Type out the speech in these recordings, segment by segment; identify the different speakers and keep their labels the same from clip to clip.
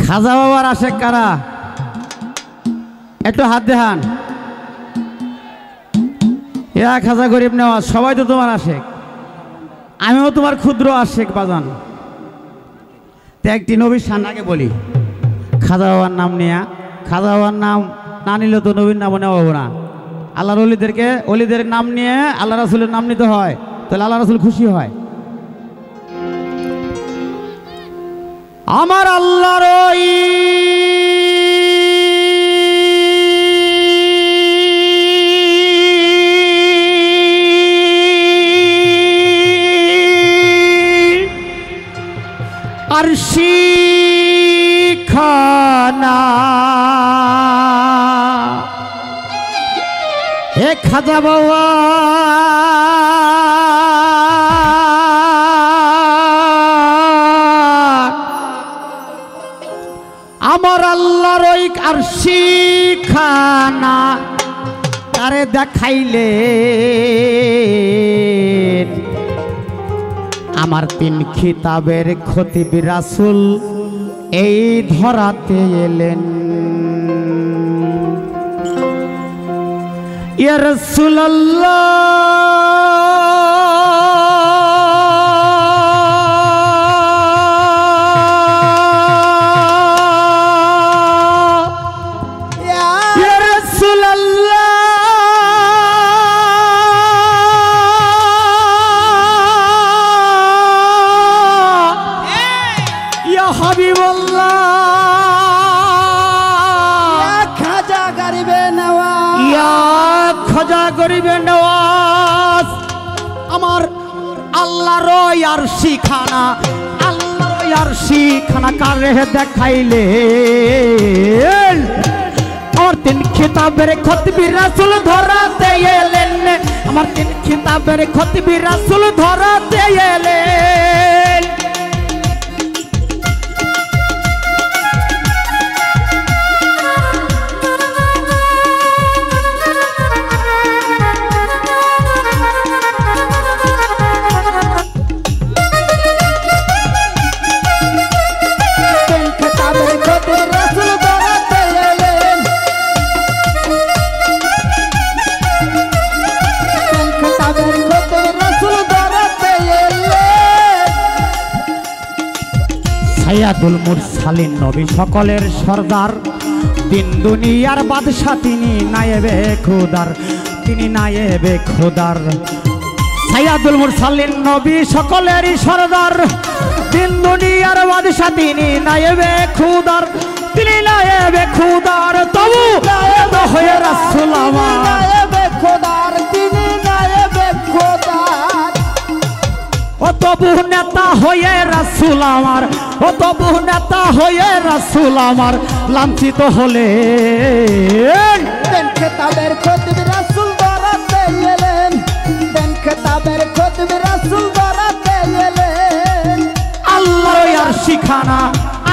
Speaker 1: খাজা বাবার আশেক কারা? একটু হাত দেখান। ইয়া খাজা গরিব নেওয়াজ, সবাই তো তোমার আশেক, আমিও তোমার ক্ষুদ্র আশেক বাজান। তো একটি নবীর শান আগে বলি। খাজা বাবার নাম নিয়ে, খাজা বাবার নাম না নিলে তো নবীর নামও নেওয়া হবো না। আল্লাহর অলিদের নাম নিয়ে আল্লাহ রাসূলের নাম নিতে হয়, তাহলে আল্লাহ রাসূল খুশি হয়। আমার আল্লাহর ওই আরশি খানা হে খাজা বাবা আমার আল্লাহর ওই আরশি খানা তারে দেখাইলে আমার 3 খিতাবের খতিব রাসূল এই ধরাতে এলেন। ইয়া রাসূলুল্লাহ আমার আল্লাহর আরশি খানা, আল্লাহর আরশি খানা কারে দেখাইলে আমার 3 খিতাবের খতিব রাসূল ধরাতে এলেন। আমার 3 খিতাবের খতিব রাসূল ধরাতে এলেন। সাইয়্যিদুল মুরসালিন নবী সকলের সরদার, দিন দুনিয়ার বাদশা তিনি নায়েবে খোদার, তিনি নায়েবে খোদার। সাইয়্যিদুল মুরসালিন নবী সকলের সরদার, দিন দুনিয়ার বাদশা তিনি নায়েবে খোদার, তিনি নায়েবে খোদার। তবু নায়েবে হয়ে রাসূল আমার নায়েবে খোদার, তিনি নায়েবে খোদার। ও তবু নেতা হয়ে রাসূল আমার, ও তবু নেতা হয়ে রাসূল আমার লাঞ্ছিত হলেন।
Speaker 2: 3 খিতাবের খতিব রাসূল ধরাতে এলেন, 3 খিতাবের খতিব রাসূল ধরাতে এলেন।
Speaker 1: আল্লাহর আরশি খানা,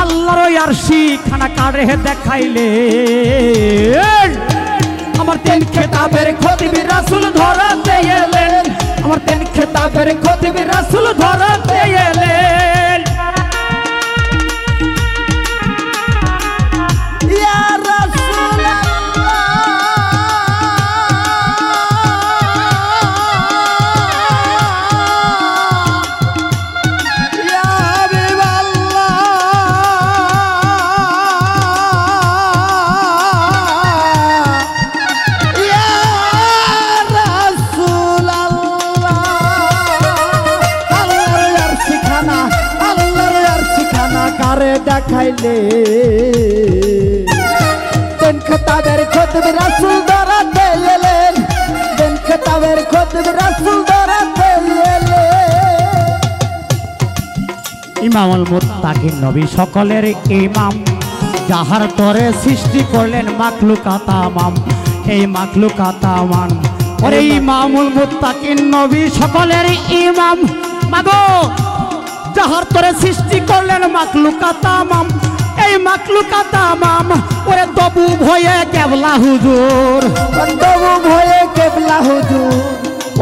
Speaker 1: আল্লাহর আরশি খানা কারে দেখাইলে আমার 3 খিতাবের খতিব রাসূল ধরাতে এলেন। আমার 3 খিতাবের খতিব রাসূল ধরাতে এলেন।
Speaker 2: ইয়া রাসূলুল্লাহ ইয়া হাবিবাল্লাহ ইয়া রাসূলুল্লাহ। আল্লাহর আরশি খানা, আল্লাহর আরশি খানা কারে দেখাইলে 3 খিতাবের খতিব রাসূল ধরাতে এলেন, 3 খিতাবের খতিব রাসূল ধরাতে এলেন।
Speaker 1: ইমামুল মুত্তাকিন নবী সকলের ইমাম, যাহার তরে সৃষ্টি করলেন মাখলুকাত আমাম, এই মাখলুকাত আমাম। ওরে ইমামুল মুত্তাকিন নবী সকলের ইমাম, মাগো যাহার তরে সৃষ্টি করলেন মাখলুকাত আমাম, এই মাখলুকাত আমাম। ওরে তবু ভয়ে কেবলা হুজুর,
Speaker 2: তবু ভয়ে কেবলা হুজুর,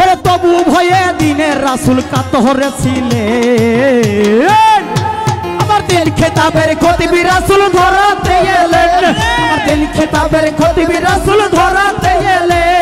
Speaker 1: ওরে তবু ভয়ে দিনের রাসূল কাতরে ছিলেন। আমার আমার তিন খেতাবের খতিবি রাসূল ধরাতে এলেন আমার তিন খেতাবের খতিবি রাসূল ধরাতে এলেন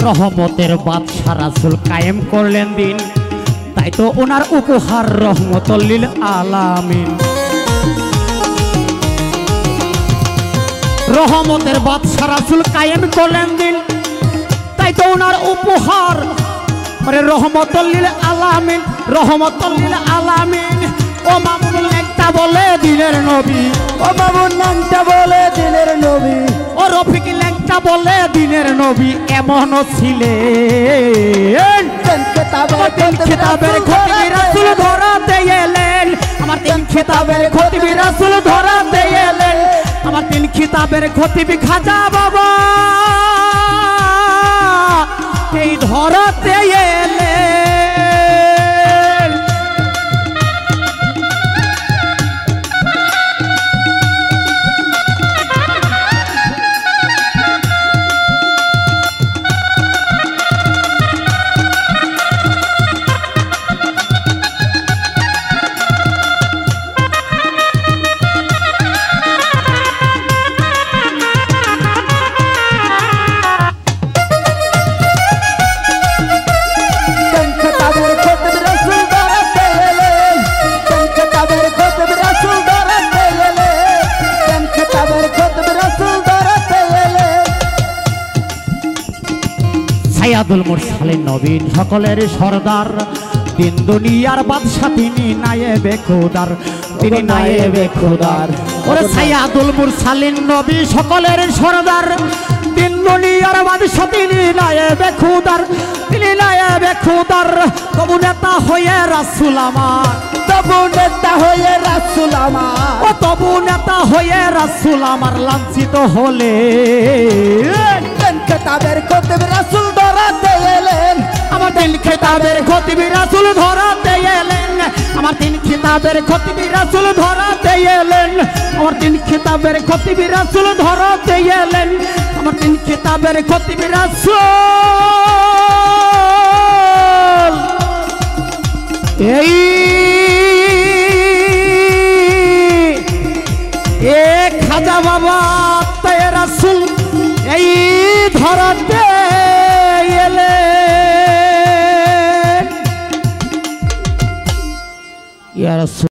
Speaker 1: রহমতের বাদশা রাসূল কায়েম করলেন দিন তাই তো ওনার উপহার রহমতুল লিল আলামিন রহমতের বাদশা রাসূল কায়েম করলেন দিন তাই তো ওনার উপহার আরে রহমতুল লিল আলামিন রহমতুল লিল আলামিন ও মামুন লেখটা বলে দিনের নবী
Speaker 2: ও মামুন নামটা বলে দিনের নবী
Speaker 1: ও রফিক লেখটা বলে দিনের নবী এমনও ছিলেন তিন খেতাবের খতিবি রাসূল ধরাতে এলেন আমার তিন খেতাবের খতিবি রাসূল ধরাতে এলেন আমার তিন খেতাবের খতিবি খাজা বাবা এই ধরাতে এলেন সাইয়্যিদুল মুরসালিন নবী সকলের সরদার দিন দুনিয়ার বাদশা তিনি নায়েবে খোদার তিনি নায়েবে খোদার ওরে সাইয়্যিদুল মুরসালিন নবী সকলের সরদার দিন দুনিয়ার বাদশা তিনি নায়েবে খোদার তিনি নায়েবে খোদার তবু নেতা হয়ে রাসূল আমার
Speaker 2: তবু নেতা হয়ে রাসূল আমার
Speaker 1: ও তবু নেতা হয়ে রাসূল আমার লাঞ্ছিত হলে
Speaker 2: খেতাবের খতিব রাসূল ধরাতে এলেন
Speaker 1: আমার তিন খেতাবের খতিবি রাসূল ধরাতে এলেন আমার তিন খেতাবের খতিবি রাসূল ধরাতে এলেন আমার তিন খেতাবের খতিবি রাসূল ধরাতে এলেন আমার তিন খেতাবের খতিবি রাসূল এই খাজা বাবা তাই রাসূল এই ধরাতে এলেন ইয়া রাসূল।